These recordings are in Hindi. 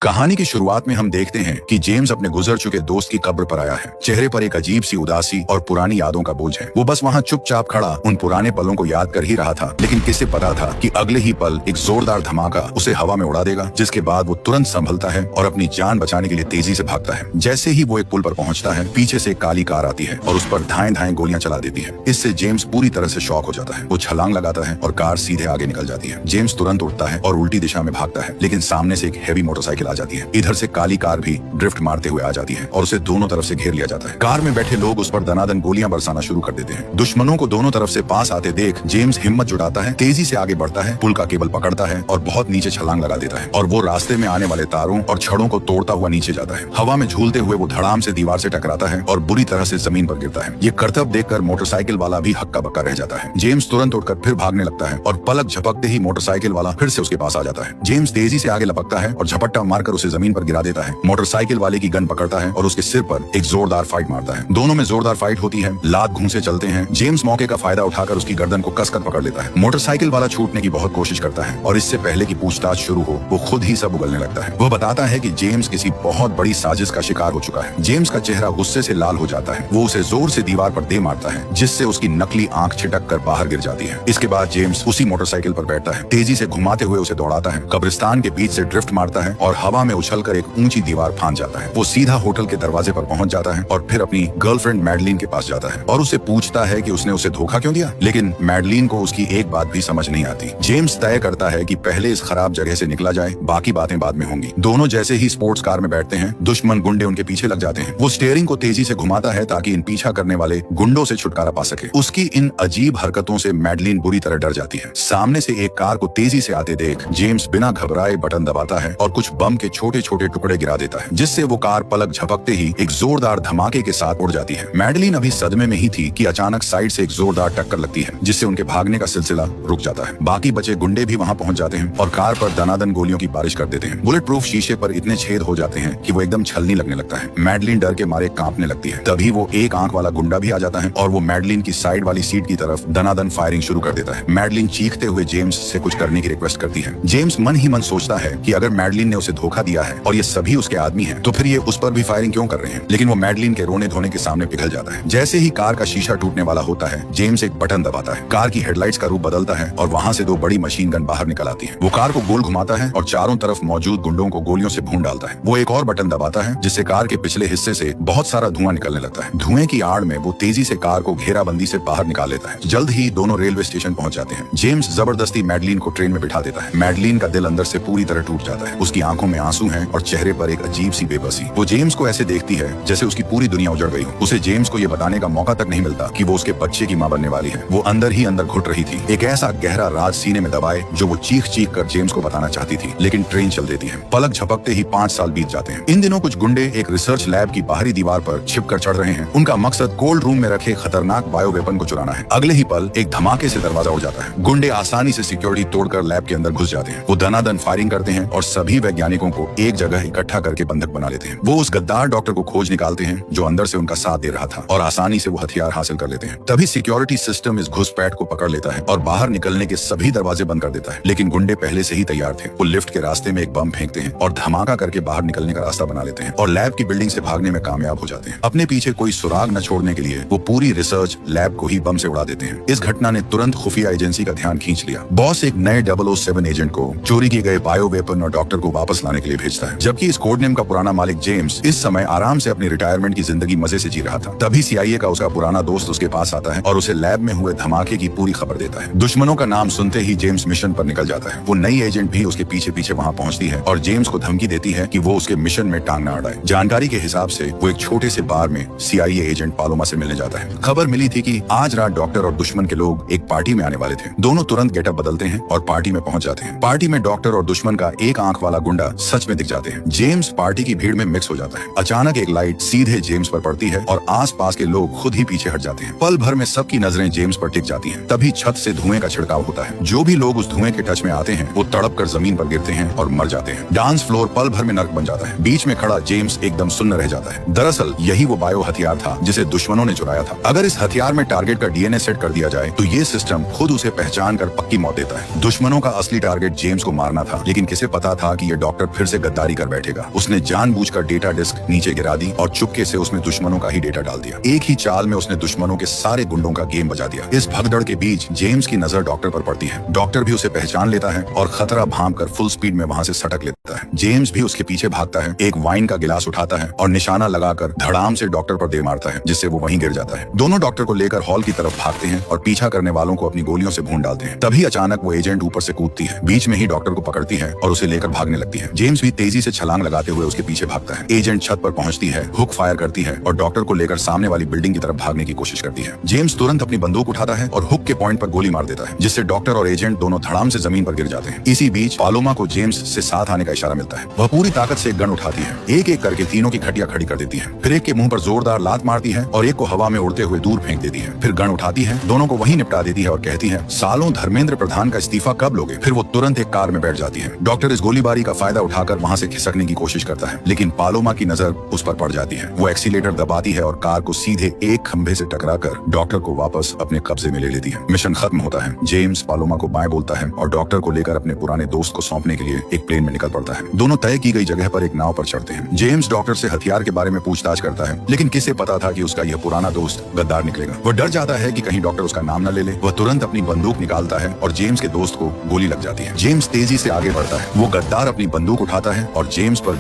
कहानी की शुरुआत में हम देखते हैं कि जेम्स अपने गुजर चुके दोस्त की कब्र पर आया है। चेहरे पर एक अजीब सी उदासी और पुरानी यादों का बोझ है। वो बस वहाँ चुपचाप खड़ा उन पुराने पलों को याद कर ही रहा था, लेकिन किसे पता था कि अगले ही पल एक जोरदार धमाका उसे हवा में उड़ा देगा, जिसके बाद वो तुरंत संभलता है और अपनी जान बचाने के लिए तेजी से भागता है। जैसे ही वो एक पुल पर पहुंचता है, पीछे से एक काली कार आती है और उस पर धाएं गोलियां चला देती है। इससे जेम्स पूरी तरह से शॉक हो जाता है। वो छलांग लगाता है और कार सीधे आगे निकल जाती है। जेम्स तुरंत उठता है और उल्टी दिशा में भागता है, लेकिन सामने से एक हैवी मोटरसाइकिल आ जाती है। इधर से काली कार भी ड्रिफ्ट मारते हुए आ जाती है और उसे दोनों तरफ से घेर लिया जाता है। कार में बैठे लोग उस पर दनादन गोलियां बरसाना शुरू कर देते हैं। दुश्मनों को दोनों तरफ से पास आते देख जेम्स हिम्मत जुटाता है, तेजी से आगे बढ़ता है, पुल का केबल पकड़ता है और बहुत नीचे छलांग लगा देता है। और वो रास्ते में आने वाले तारों और छड़ों को तोड़ता हुआ नीचे जाता है। हवा में झूलते हुए वो धड़ाम से दीवार से टकराता है और बुरी तरह से जमीन पर गिरता है। ये करतब देखकर मोटरसाइकिल वाला भी हक्का बक्का रह जाता है। जेम्स तुरंत उठकर फिर भागने लगता है और पलक झपकते ही मोटरसाइकिल वाला फिर से उसके पास आ जाता है। जेम्स तेजी से आगे लपकता है और झपट्टा मारकर उसे जमीन पर गिरा देता है। मोटरसाइकिल वाले की गन पकड़ता है और उसके सिर पर एक जोरदार फाइट मारता है। दोनों में जोरदार फाइट होती है, लात घूंसे चलते हैं। जेम्स मौके का फायदा उठाकर उसकी गर्दन को कसकर पकड़ लेता है। मोटरसाइकिल वाला छूटने की बहुत कोशिश करता है और इससे पहले की पूछताछ शुरू हो, वो खुद ही सब उगलने लगता है। वो बताता है कि जेम्स किसी बहुत बड़ी साजिश का शिकार हो चुका है। जेम्स का चेहरा गुस्से से लाल हो जाता है। वो उसे जोर से दीवार पर दे मारता है, जिससे उसकी नकली आंख छिटक कर बाहर गिर जाती है। इसके बाद जेम्स उसी मोटरसाइकिल पर बैठता है, तेजी से घुमाते हुए उसे दौड़ाता है, कब्रिस्तान के बीच से ड्रिफ्ट मारता है और हवा में उछलकर एक ऊंची दीवार फांद जाता है। वो सीधा होटल के दरवाजे पर पहुंच जाता है और फिर अपनी गर्लफ्रेंड मैडलिन के पास जाता है और उसे पूछता है कि उसने उसे धोखा क्यों दिया। लेकिन मैडलिन को उसकी एक बात भी समझ नहीं आती। जेम्स तय करता है कि पहले इस खराब जगह से निकला जाए, बाकी बातें बाद में होंगी। दोनों जैसे ही स्पोर्ट्स कार में बैठते हैं, दुश्मन गुंडे उनके पीछे लग जाते हैं। वो स्टीयरिंग को तेजी से घुमाता है ताकि इन पीछा करने वाले गुंडों से छुटकारा पा सके। उसकी इन अजीब हरकतों से मैडलिन बुरी तरह डर जाती है। सामने से एक कार को तेजी से आते देख जेम्स बिना घबराए बटन दबाता है और कुछ बम के छोटे छोटे टुकड़े गिरा देता है, जिससे वो कार पलक झपकते ही एक जोरदार धमाके के साथ उड़ जाती है। मैडलिन अभी सदमे में ही थी कि अचानक साइड से एक जोरदार टक्कर लगती है, जिससे उनके भागने का सिलसिला रुक जाता है। बाकी बचे गुंडे भी वहां पहुंच जाते हैं और कार पर दनादन गोलियों की बारिश कर देते हैं। बुलेट प्रूफ शीशे पर इतने छेद हो जाते हैं कि वो एकदम छलनी लगने लगता है। मैडलिन डर के मारे कांपने लगती है। तभी वो एक आंख वाला गुंडा भी आ जाता है और वो मैडलिन की साइड वाली सीट की तरफ दनादन फायरिंग शुरू कर देता है। मैडलिन चीखते हुए जेम्स से कुछ करने की रिक्वेस्ट करती है। जेम्स मन ही मन सोचता है कि अगर मैडलिन ने उसे धोखा दिया है और ये सभी उसके आदमी हैं, तो फिर ये उस पर भी फायरिंग क्यों कर रहे हैं। लेकिन वो मैडलिन के रोने धोने के सामने पिघल जाता है। जैसे ही कार का शीशा टूटने वाला होता है, जेम्स एक बटन दबाता है। कार की हेडलाइट्स का रूप बदलता है और वहां से दो बड़ी मशीन गन बाहर निकल आती है। वो कार को गोल घुमाता है और चारों तरफ मौजूद गुंडों को गोलियों से भून डालता है। वो एक और बटन दबाता है, जिससे कार के पिछले हिस्से से बहुत सारा धुआं निकलने लगता है। धुएं की आड़ में वो तेजी से कार को घेराबंदी से बाहर निकाल लेता है। जल्द ही दोनों रेलवे स्टेशन पहुंच जाते हैं। जेम्स जबरदस्ती मैडलिन को ट्रेन में बिठा देता है। मैडलिन का दिल अंदर से पूरी तरह टूट जाता है। उसकी आंखों में आंसू हैं और चेहरे पर एक अजीब सी बेबसी। वो जेम्स को ऐसे देखती है जैसे उसकी पूरी दुनिया उजड़ गई हो। उसे जेम्स को ये बताने का मौका तक नहीं मिलता कि वो उसके बच्चे की मां बनने वाली है। वो अंदर ही अंदर घुट रही थी, एक ऐसा गहरा राज सीने में दबाए जो वो चीख चीख कर जेम्स को बताना चाहती थी। लेकिन ट्रेन चल देती है। पलक झपकते ही 5 साल बीत जाते हैं। इन दिनों कुछ गुंडे एक रिसर्च लैब की बाहरी दीवार पर छिपकर चढ़ रहे हैं। उनका मकसद कोल्ड रूम में रखे खतरनाक बायो वेपन को चुराना है। अगले ही पल एक धमाके से दरवाजा उड़ जाता है। गुंडे आसानी से सिक्योरिटी तोड़कर लैब के अंदर घुस जाते हैं। वो दनादन फायरिंग करते हैं और सभी वैज्ञानिकों को एक जगह इकट्ठा करके बंधक बना लेते हैं। वो उस गद्दार डॉक्टर को खोज निकालते हैं जो अंदर से उनका साथ दे रहा था और आसानी से वो हथियार हासिल कर लेते हैं। तभी सिक्योरिटी सिस्टम इस घुसपैठ को पकड़ लेता है और बाहर निकलने के सभी दरवाजे बंद कर देता है। लेकिन गुंडे पहले से ही तैयार थे। वो लिफ्ट के रास्ते में एक बम फेंकते हैं और धमाका करके बाहर निकलने का रास्ता बना लेते हैं और लैब की बिल्डिंग से भागने में कामयाब हो जाते हैं। अपने पीछे कोई सुराग न छोड़ने के लिए वो पूरी रिसर्च लैब को ही बम से उड़ा देते हैं। इस घटना ने तुरंत खुफिया एजेंसी का ध्यान खींच लिया। बॉस एक नए 007 एजेंट को चोरी किए गए बायो वेपन और डॉक्टर को वापस लाने के लिए भेजता है, जबकि इस कोडनेम का पुराना मालिक जेम्स इस समय आराम से अपनी रिटायरमेंट की जिंदगी मजे से जी रहा था। तभी CIA का उसका पुराना दोस्त उसके पास आता है और उसे लैब में हुए धमाके की पूरी खबर देता है। दुश्मनों का नाम सुनते ही जेम्स मिशन पर निकल जाता है। वो नई एजेंट भी उसके पीछे पीछे वहां पहुंचती है और जेम्स को धमकी देती है कि वो उसके मिशन में टांग न अड़ाए। जानकारी के हिसाब से वो एक छोटे से बार में CIA एजेंट पालोमा से मिलने जाता है। खबर मिली थी कि आज रात डॉक्टर और दुश्मन के लोग एक पार्टी में आने वाले थे। दोनों तुरंत गेटअप बदलते हैं और पार्टी में पहुंच जाते हैं। पार्टी में डॉक्टर और दुश्मन का एक आंख वाला गुंडा सच में दिख जाते हैं। जेम्स पार्टी की भीड़ में मिक्स हो जाता है। अचानक एक लाइट सीधे जेम्स पर पड़ती है और आसपास के लोग खुद ही पीछे हट जाते हैं। पल भर में सबकी नजरें जेम्स पर टिक जाती हैं। तभी छत से धुएं का छिड़काव होता है। जो भी लोग उस धुएं के टच में आते हैं वो तड़प कर जमीन पर गिरते हैं और मर जाते हैं। डांस फ्लोर पल भर में नर्क बन जाता है। बीच में खड़ा जेम्स एकदम सुन्न रह जाता है। दरअसल यही वो बायो हथियार था जिसे दुश्मनों ने चुराया था। अगर इस हथियार में टारगेट का DNA सेट कर दिया जाए तो ये सिस्टम खुद उसे पहचान कर पक्की मौत देता है। दुश्मनों का असली टारगेट जेम्स को मारना था, लेकिन किसे पता था कि ये डॉक्टर फिर से गद्दारी कर बैठेगा। उसने जानबूझकर डेटा डिस्क नीचे गिरा दी और चुपके से उसमें दुश्मनों का ही डेटा डाल दिया। एक ही चाल में उसने दुश्मनों के सारे गुंडों का गेम बजा दिया। इस भगदड़ के बीच जेम्स की नजर डॉक्टर पर पड़ती है। डॉक्टर भी उसे पहचान लेता है और खतरा भांपकर फुल स्पीड में वहां से सटक लेता है। जेम्स भी उसके पीछे भागता है, एक वाइन का गिलास उठाता है और निशाना लगाकर धड़ाम से डॉक्टर पर दे मारता है, जिससे वो वहीं गिर जाता है। दोनों डॉक्टर को लेकर हॉल की तरफ भागते हैं और पीछा करने वालों को अपनी गोलियों से भून डालते हैं। तभी अचानक वो एजेंट ऊपर से कूदती है, बीच में ही डॉक्टर को पकड़ती है और उसे लेकर भागने लगती है। जेम्स भी तेजी से छलांग लगाते हुए उसके पीछे भागता है। एजेंट छत पर पहुंचती है, हुक फायर करती है और डॉक्टर को लेकर सामने वाली बिल्डिंग की तरफ भागने की कोशिश करती है। जेम्स तुरंत अपनी बंदूक उठाता है और हुक के पॉइंट पर गोली मार देता है, जिससे डॉक्टर और एजेंट दोनों धड़ाम से जमीन पर गिर जाते हैं। इसी बीच पालोमा को जेम्स से साथ आने का इशारा मिलता है। वह पूरी ताकत से एक गन उठाती है, एक एक करके तीनों की खटिया खड़ी कर देती है, फिर एक के मुंह पर जोरदार लात मारती है और एक को हवा में उड़ते हुए दूर फेंक देती है। फिर गन उठाती है, दोनों को वहीं निपटा देती है और कहती है, सालों धर्मेंद्र प्रधान का इस्तीफा कब लोगे? फिर वो तुरंत एक कार में बैठ जाती है। डॉक्टर इस गोलीबारी का फायदा उठाकर वहां से खिसकने की कोशिश करता है, लेकिन पालोमा की नजर उस पर पड़ जाती है। वो एक्सीलेटर दबाती है और कार को सीधे एक खंभे से टकराकर डॉक्टर को वापस अपने कब्जे में ले लेती है। मिशन खत्म होता है। जेम्स पालोमा को बाय बोलता है और डॉक्टर को लेकर अपने पुराने दोस्त को सौंपने के लिए एक प्लेन में निकल पड़ता है। दोनों तय की गई जगह पर एक नाव पर चढ़ते हैं। जेम्स डॉक्टर से हथियार के बारे में पूछताछ करता है, लेकिन किसे पता था कि उसका यह पुराना दोस्त गद्दार निकलेगा। वह डर जाता है कि कहीं डॉक्टर उसका नाम न ले ले। वह तुरंत अपनी बंदूक निकालता है और जेम्स के दोस्त को गोली लग जाती है। जेम्स तेजी से आगे बढ़ता है। वो गद्दार अपनी बंदूक उठाता है और जेम्स पर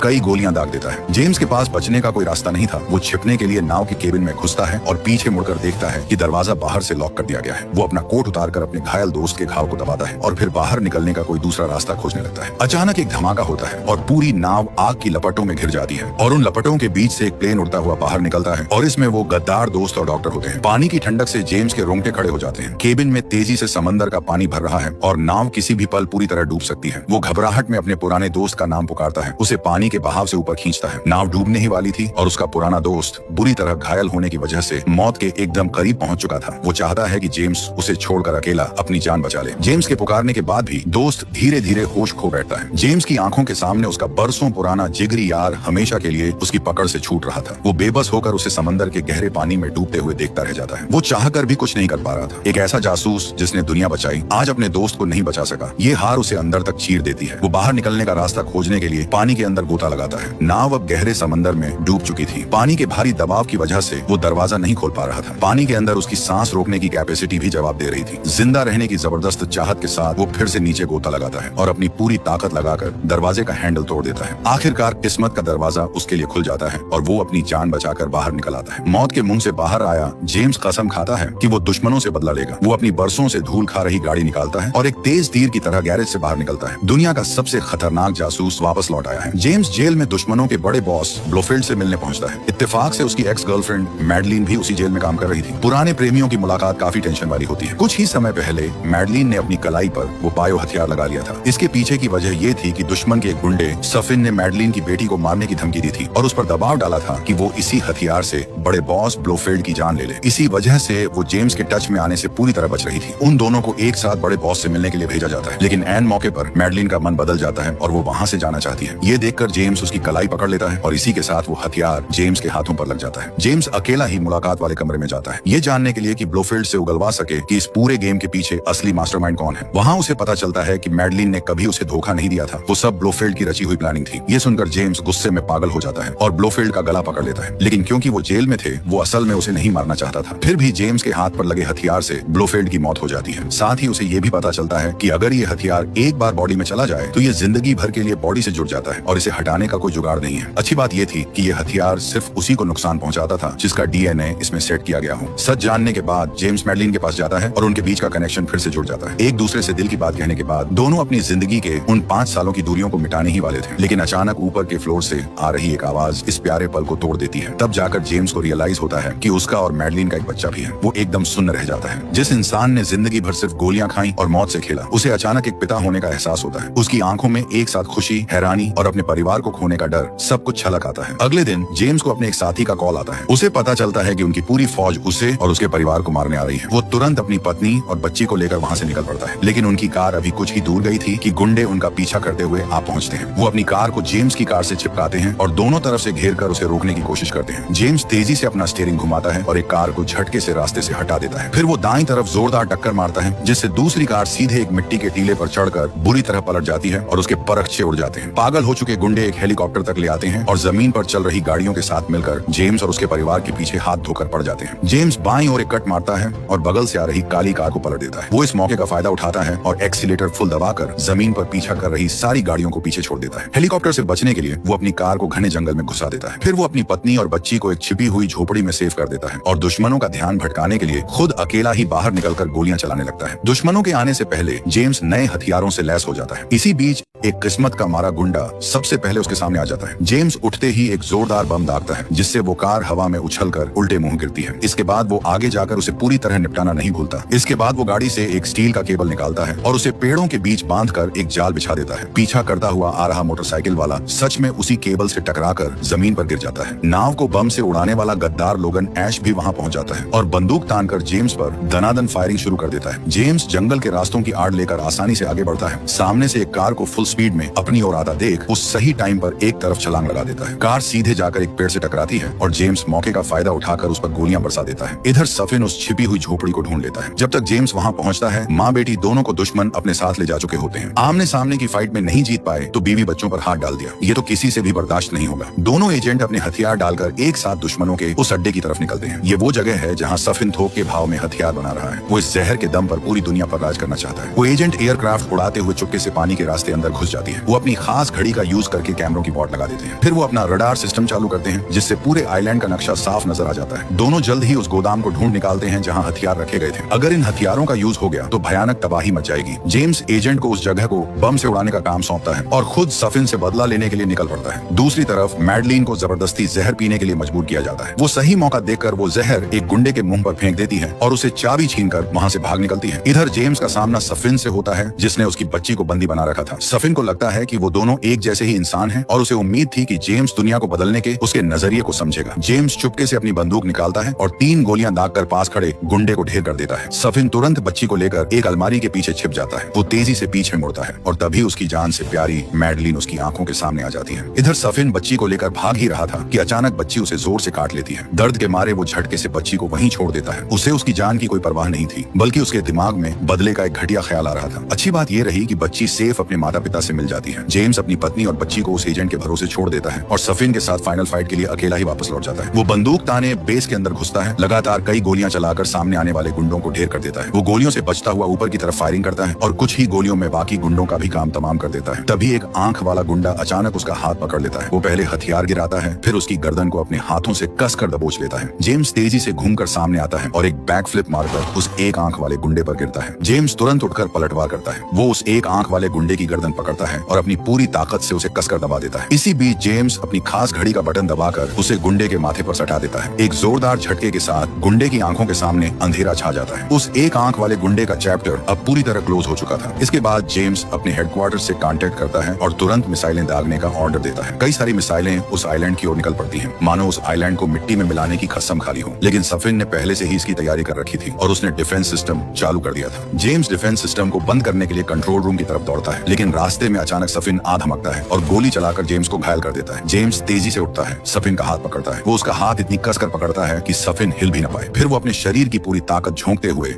कई गोलियां दाग देता है। जेम्स के पास बचने का कोई रास्ता नहीं था। वो छिपने के लिए नाव के केबिन में घुसता है और पीछे मुड़कर देखता है कि दरवाजा बाहर से लॉक कर दिया गया है। वो अपना कोट उतारकर अपने घायल दोस्त के घाव को दबाता है और फिर बाहर निकलने का कोई दूसरा रास्ता खोजने लगता है। अचानक एक धमाका होता है और पूरी नाव आग की लपटों में घिर जाती है और उन लपटों के बीच से एक प्लेन उड़ता हुआ बाहर निकलता है और इसमें वो गद्दार दोस्त और डॉक्टर होते हैं। पानी की ठंडक से जेम्स के रोंगटे खड़े हो जाते हैं। केबिन में तेजी से समंदर का पानी भर रहा है और नाव किसी भी पल पूरी तरह डूब सकती है। वो घबराहट में अपने पुराने दोस्त का नाम पुकारता है। उसे पानी के बहाव से ऊपर खींचता है। नाव डूबने ही वाली थी और उसका पुराना दोस्त बुरी तरह घायल होने की वजह से मौत के एकदम करीब पहुंच चुका था। वो चाहता है कि जेम्स उसे छोड़कर अकेला अपनी जान बचा ले। जेम्स के पुकारने के बाद भी दोस्त धीरे धीरे होश खो बैठता है। जेम्स की आंखों के सामने उसका बरसों पुराना जिगरी यार हमेशा के लिए उसकी पकड़ से छूट रहा था। वो बेबस होकर उसे समंदर के गहरे पानी में डूबते हुए देखता रह जाता है। वो चाहकर भी कुछ नहीं कर पा रहा था। एक ऐसा जासूस जिसने दुनिया बचाई, आज अपने दोस्त को नहीं बचा सका। ये हार उसे अंदर तक चीर देती है। वो बाहर निकलने का रास्ता खोजने के लिए पानी के अंदर गोता लगाता है। नाव अब गहरे समंदर में डूब चुकी थी। पानी के भारी दबाव की वजह से वो दरवाजा नहीं खोल पा रहा था। पानी के अंदर उसकी सांस रोकने की कैपेसिटी भी जवाब दे रही थी। जिंदा रहने की जबरदस्त चाहत के साथ वो फिर से नीचे गोता लगाता है और अपनी पूरी ताकत लगाकर दरवाजे का हैंडल तोड़ देता है। आखिरकार किस्मत का दरवाजा उसके लिए खुल जाता है और वो अपनी जान बचाकर बाहर निकल आता है। मौत के मुंह से बाहर आया जेम्स कसम खाता है कि वो दुश्मनों से बदला लेगा। वो अपनी बरसों से धूल खा रही गाड़ी निकालता है और एक तेज तीर की तरह गैरेज से बाहर निकलता है। दुनिया का सबसे खतरनाक जासूस वापस लौट आया है। जेम्स जेल में दुश्मनों के बड़े बॉस ब्लोफील्ड से मिलने पहुंचता है। इत्तेफाक से उसकी एक्स गर्लफ्रेंड मैडलिन भी उसी जेल में काम कर रही थी। पुराने प्रेमियों की मुलाकात काफी टेंशन वाली होती है। कुछ ही समय पहले मैडलिन ने अपनी कलाई पर वो बायो हथियार लगा लिया था। इसके पीछे की वजह ये थी कि दुश्मन के एक गुंडे सफिन ने मैडलिन की बेटी को मारने की धमकी दी थी और उस पर दबाव डाला था कि वो इसी हथियार से बड़े बॉस ब्लोफील्ड की जान ले ले। इसी वजह से वो जेम्स के टच में आने से पूरी तरह बच रही थी। उन दोनों को एक साथ बड़े बॉस से मिलने के लिए भेजा जाता है, लेकिन ऐन मौके पर मैडलिन का मन बदल जाता है और वो वहां से जाना चाहती है। ये देखकर जेम्स उसकी कलाई पकड़ लेता है और इसी के साथ वो हथियार जेम्स के हाथों पर लग जाता है। जेम्स अकेला ही मुलाकात वाले कमरे में जाता है, ये जानने के लिए कि ब्लोफील्ड से उगलवा सके कि इस पूरे गेम के पीछे असली मास्टरमाइंड कौन है। वहां उसे पता चलता है कि मैडलिन ने कभी उसे धोखा नहीं दिया था। वो सब ब्लोफील्ड की रची हुई प्लानिंग थी। ये सुनकर जेम्स गुस्से में पागल हो जाता है और ब्लोफील्ड का गला पकड़ लेता है, लेकिन क्योंकि वो जेल में थे वो असल में उसे नहीं मारना चाहता था। फिर भी जेम्स के हाथ पर लगे हथियार से ब्लोफील्ड की मौत हो जाती है। साथ ही उसे ये भी पता चलता है कि अगर ये हथियार एक बार बॉडी में चला जाए तो ये जिंदगी भर के लिए बॉडी से जुड़ जाता है और इसे हटाने का कोई जुगाड़ नहीं है। अच्छी बात ये थी कि ये हथियार सिर्फ उसी को नुकसान पहुंचाता था जिसका डीएनए इसमें सेट किया गया हो। सच जानने के बाद जेम्स मैडलिन के पास जाता है और उनके बीच का कनेक्शन फिर से जुड़ जाता है। एक दूसरे से दिल की बात कहने के बाद दोनों अपनी जिंदगी के उन 5 सालों की दूरियों को मिटाने ही वाले थे, लेकिन अचानक ऊपर के फ्लोर से आ रही एक आवाज इस प्यारे पल को तोड़ देती है। तब जाकर जेम्स को रियलाइज होता है कि उसका और मैडलिन का एक बच्चा भी है। वो एकदम सुन्न रह जाता है। जिस इंसान ने जिंदगी भर सिर्फ गोलियां खाई और मौत से खेला, उसे अचानक एक पिता होने का एहसास होता है। उसकी आंखों में एक साथ खुशी, हैरानी और अपने परिवार परिवार को खोने का डर सब कुछ छलक आता है। अगले दिन जेम्स को अपने एक साथी का कॉल आता है। उसे पता चलता है कि उनकी पूरी फौज उसे और उसके परिवार को मारने आ रही है। वो तुरंत अपनी पत्नी और बच्ची को लेकर वहाँ से निकल पड़ता है, लेकिन उनकी कार अभी कुछ ही दूर गई थी कि गुंडे उनका पीछा करते हुए आ पहुँचते हैं। वो अपनी कार को जेम्स की कार से चिपकाते हैं और दोनों तरफ से घेर कर उसे रोकने की कोशिश करते हैं। जेम्स तेजी से अपना स्टीयरिंग घुमाता है और एक कार को झटके से रास्ते से हटा देता है। फिर वो दाईं तरफ जोरदार टक्कर मारता है, जिससे दूसरी कार सीधे एक मिट्टी के टीले पर चढ़कर बुरी तरह पलट जाती है और उसके परखचे उड़ जाते हैं। पागल हो चुके गुंडे एक हेलीकॉप्टर तक ले आते हैं और जमीन पर चल रही गाड़ियों के साथ मिलकर जेम्स और उसके परिवार के पीछे हाथ धोकर पड़ जाते हैं। जेम्स बाईं ओर एक कट मारता है और बगल से आ रही काली कार को पलट देता है। वो इस मौके का फायदा उठाता है और एक्सीलेटर फुल दबाकर जमीन पर पीछा कर रही सारी गाड़ियों को पीछे छोड़ देता है। हेलीकॉप्टर से बचने के लिए वो अपनी कार को घने जंगल में घुसा देता है। फिर वो अपनी पत्नी और बच्ची को एक छिपी हुई झोपड़ी में सेव कर देता है और दुश्मनों का ध्यान भटकाने के लिए खुद अकेला ही बाहर निकलकर गोलियां चलाने लगता है। दुश्मनों के आने से पहले जेम्स नए हथियारों से लैस हो जाता है। इसी बीच एक किस्मत का मारा गुंडा सबसे पहले उसके सामने आ जाता है। जेम्स उठते ही एक जोरदार बम दागता है, जिससे वो कार हवा में उछलकर उल्टे मुंह गिरती है। इसके बाद वो आगे जाकर उसे पूरी तरह निपटाना नहीं भूलता। इसके बाद वो गाड़ी से एक स्टील का केबल निकालता है और उसे पेड़ों के बीच बांधकर एक जाल बिछा देता है। पीछा करता हुआ आ रहा मोटरसाइकिल वाला सच में उसी केबल से टकराकर जमीन पर गिर जाता है। नाव को बम से उड़ाने वाला गद्दार लोगन ऐश भी वहाँ पहुँच जाता है और बंदूक तानकर जेम्स पर दनादन फायरिंग शुरू कर देता है। जेम्स जंगल के रास्तों की आड़ लेकर आसानी से आगे बढ़ता है। सामने से एक कार को फुल स्पीड में अपनी ओर आता देख उस सही टाइम पर एक तरफ छलांग लगा देता है। कार सीधे जाकर एक पेड़ से टकराती है और जेम्स मौके का फायदा उठाकर उस पर गोलियां बरसा देता है। इधर सफिन उस छिपी हुई झोपड़ी को ढूंढ लेता है। जब तक जेम्स वहां पहुंचता है, माँ बेटी दोनों को दुश्मन अपने साथ ले जा चुके होते हैं। आमने सामने की फाइट में नहीं जीत पाए तो बीवी बच्चों पर हाथ डाल दिया। ये तो किसी से भी बर्दाश्त नहीं होगा। दोनों एजेंट अपने हथियार डालकर एक साथ दुश्मनों के उस अड्डे की तरफ निकलते हैं। ये वो जगह है जहाँ सफिन थोक के भाव में हथियार बना रहा है। वो इस जहर के दम पर पूरी दुनिया पर राज करना चाहता है। वो एजेंट एयरक्राफ्ट उड़ाते हुए चुपके से पानी के रास्ते अंदर घुस जाती है। वो अपनी खास घड़ी का यूज करके कैमरों की पॉट लगा देते हैं। फिर वो अपना रडार सिस्टम चालू करते हैं, जिससे पूरे आइलैंड का नक्शा साफ नजर आ जाता है। दोनों जल्द ही उस गोदाम को ढूंढ निकालते हैं जहां हथियार रखे गए थे। अगर इन हथियारों का यूज हो गया तो भयानक तबाही मच जाएगी। जेम्स एजेंट को उस जगह को बम से उड़ाने का काम सौंपता है और खुद सफिन से बदला लेने के लिए निकल पड़ता है। दूसरी तरफ मैडलिन को जबरदस्ती जहर पीने के लिए मजबूर किया जाता है। वो सही मौका देखकर वो जहर एक गुंडे के मुंह पर फेंक देती है और उसे चाबी छीनकर वहां से भाग निकलती है। इधर जेम्स का सामना सफिन से होता है, जिसने उसकी बच्ची को बंदी बना रखा था। सफिन को लगता है कि वो दोनों एक जैसे ही इंसान हैं और उसे उम्मीद थी कि जेम्स दुनिया को बदलने के उसके नजरिए को समझेगा। जेम्स चुपके से अपनी बंदूक निकालता है और 3 गोलियां दागकर पास खड़े गुंडे को ढेर कर देता है। सफिन तुरंत बच्ची को लेकर एक अलमारी के पीछे छिप जाता है। वो तेजी से पीछे मुड़ता है और तभी उसकी जान से प्यारी मैडलिन उसकी आंखों के सामने आ जाती है। इधर सफिन बच्ची को लेकर भाग ही रहा था कि अचानक बच्ची उसे जोर से काट लेती है। दर्द के मारे वो झटके से बच्ची को वहीं छोड़ देता है। उसे उसकी जान की कोई परवाह नहीं थी, बल्कि उसके दिमाग में बदले का एक घटिया ख्याल आ रहा था। अच्छी बात यह रही कि बच्ची सेफ अपने माता पिता से मिल जाती है। जेम्स अपनी पत्नी और बच्ची को उस एजेंट के भरोसे छोड़ देता है और सफिन के साथ फाइनल फाइट के लिए अकेला ही वापस लौट जाता है। वो बंदूक ताने बेस के अंदर घुसता है, लगातार कई गोलियां चलाकर सामने आने वाले गुंडों को ढेर कर देता है। वो गोलियों से बचता हुआ ऊपर की तरफ फायरिंग करता है और कुछ ही गोलियों में बाकी गुंडों का भी काम तमाम कर देता है। तभी एक आंख वाला गुंडा अचानक उसका हाथ पकड़ लेता है। वो पहले हथियार गिराता है, फिर उसकी गर्दन को अपने हाथों से कसकर दबोच लेता है। जेम्स तेजी से घूमकर सामने आता है और एक बैक फ्लिप मारकर उस एक आंख वाले गुंडे पर गिरता है। जेम्स तुरंत उठकर पलटवार करता है। वो उस एक आंख वाले गुंडे की गर्दन पकड़ता है और अपनी पूरी ताकत से उसे कसकर दबा देता है। इसी बीच जेम्स अपनी खास घड़ी का बटन दबाकर उसे गुंडे के माथे पर सटा देता है। एक जोरदार झटके के साथ गुंडे की आंखों के सामने अंधेरा छा जाता है। उस एक आंख वाले गुंडे का चैप्टर अब पूरी तरह क्लोज हो चुका था। इसके बाद जेम्स अपने हेडक्वार्टर से कांटेक्ट करता है और तुरंत मिसाइलें दागने का ऑर्डर देता है। कई सारी मिसाइलें उस आइलैंड की ओर निकल पड़ती हैं, मानो उस आइलैंड को मिट्टी में मिलाने की कसम खाली हो। लेकिन सफिन ने पहले से ही इसकी तैयारी कर रखी थी और उसने डिफेंस सिस्टम चालू कर दिया था। जेम्स डिफेंस सिस्टम को बंद करने के लिए कंट्रोल रूम की तरफ दौड़ता है, लेकिन रास्ते में अचानक सफिन आ धमकता है और गोली चलाकर जेम्स को घायल कर देता है। जेम्स तेजी से उठता है, सफिन का हाथ पकड़ता है। वो उसका हाथ इतनी कसकर पकड़ता है कि सफिन हिल भी न पाए। फिर वो अपने शरीर की पूरी ताकत झोंकते हुए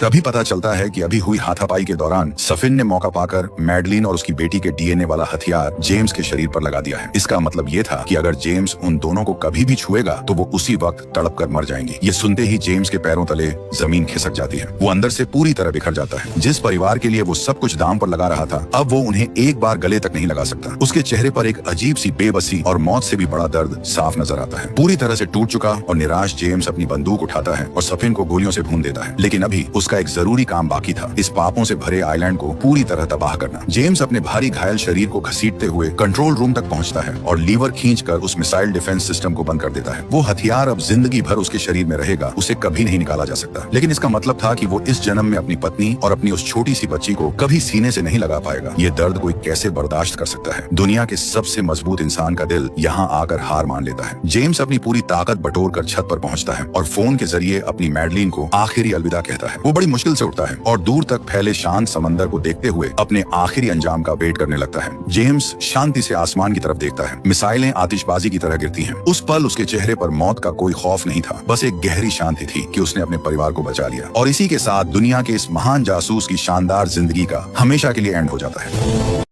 तभी पता चलता है कि अभी हुई हाथापाई के दौरान सफिन ने मौका पाकर मैडलिन और उसकी बेटी के डीएनए वाला हथियार जेम्स के शरीर पर लगा दिया है। इसका मतलब ये था कि अगर जेम्स उन दोनों को कभी भी छुएगा तो वो उसी वक्त तड़प कर मर जाएंगे। ये सुनते ही जेम्स के पैरों तले जमीन खिसक जाती है। वो अंदर से पूरी तरह बिखर जाता है। जिस परिवार के लिए वो सब कुछ दांव पर लगा रहा था, अब वो उन्हें एक बार गले तक नहीं लगा सकता। उसके चेहरे पर एक अजीब सी बेबसी और मौत से भी बड़ा दर्द साफ नजर आता है। पूरी तरह से टूट चुका और निराश जेम्स अपनी बंदूक उठाता है और सफिन को गोलियों से भून देता है। लेकिन अभी उस उसका एक जरूरी काम बाकी था, इस पापों से भरे आइलैंड को पूरी तरह तबाह करना। जेम्स अपने भारी घायल शरीर को घसीटते हुए कंट्रोल रूम तक पहुंचता है और लीवर खींचकर उस मिसाइल डिफेंस सिस्टम को बंद कर देता है। वो हथियार अब जिंदगी भर उसके शरीर में रहेगा, उसे कभी नहीं निकाला जा सकता। लेकिन इसका मतलब था कि वो इस जन्म में अपनी पत्नी और अपनी उस छोटी सी बच्ची को कभी सीने से नहीं लगा पाएगा। ये दर्द कोई कैसे बर्दाश्त कर सकता है। दुनिया के सबसे मजबूत इंसान का दिल यहाँ आकर हार मान लेता है। जेम्स अपनी पूरी ताकत बटोर कर छत पर पहुंचता है और फोन के जरिए अपनी मैडलिन को आखिरी अलविदा कहता है। वो बड़ी मुश्किल से उठता है और दूर तक फैले शांत समंदर को देखते हुए अपने आखिरी अंजाम का वेट करने लगता है। जेम्स शांति से आसमान की तरफ देखता है। मिसाइलें आतिशबाजी की तरह गिरती हैं। उस पल उसके चेहरे पर मौत का कोई खौफ नहीं था, बस एक गहरी शांति थी कि उसने अपने परिवार को बचा लिया। और इसी के साथ दुनिया के इस महान जासूस की शानदार जिंदगी का हमेशा के लिए एंड हो जाता है।